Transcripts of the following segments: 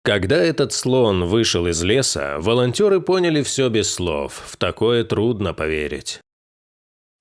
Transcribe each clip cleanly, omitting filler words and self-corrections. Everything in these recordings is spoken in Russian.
Когда этот слон вышел из леса, волонтеры поняли все без слов, в такое трудно поверить.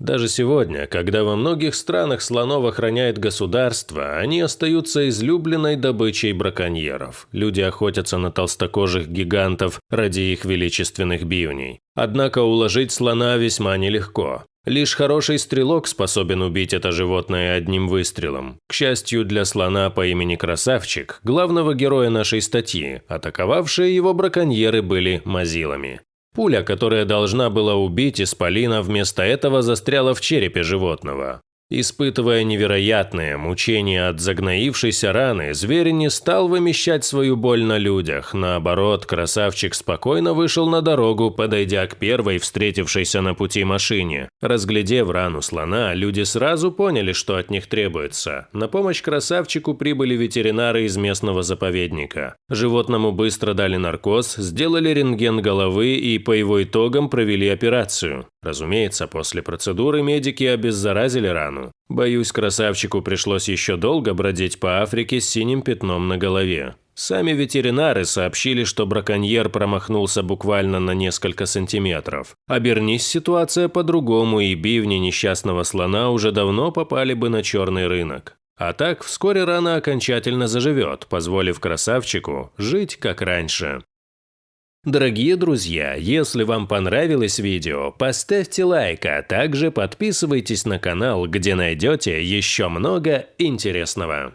Даже сегодня, когда во многих странах слонов охраняет государство, они остаются излюбленной добычей браконьеров. Люди охотятся на толстокожих гигантов ради их величественных бивней. Однако уложить слона весьма нелегко. Лишь хороший стрелок способен убить это животное одним выстрелом. К счастью для слона по имени Красавчик, главного героя нашей статьи, атаковавшие его браконьеры были мазилами. Пуля, которая должна была убить исполина, вместо этого застряла в черепе животного. Испытывая невероятные мучения от загноившейся раны, зверь не стал вымещать свою боль на людях. Наоборот, Красавчик спокойно вышел на дорогу, подойдя к первой встретившейся на пути машине. Разглядев рану слона, люди сразу поняли, что от них требуется. На помощь Красавчику прибыли ветеринары из местного заповедника. Животному быстро дали наркоз, сделали рентген головы и по его итогам провели операцию. Разумеется, после процедуры медики обеззаразили рану. Боюсь, Красавчику пришлось еще долго бродить по Африке с синим пятном на голове. Сами ветеринары сообщили, что браконьер промахнулся буквально на несколько сантиметров. Обернись ситуация по-другому, и бивни несчастного слона уже давно попали бы на черный рынок. А так, вскоре рана окончательно заживет, позволив Красавчику жить как раньше. Дорогие друзья, если вам понравилось видео, поставьте лайк, а также подписывайтесь на канал, где найдете еще много интересного.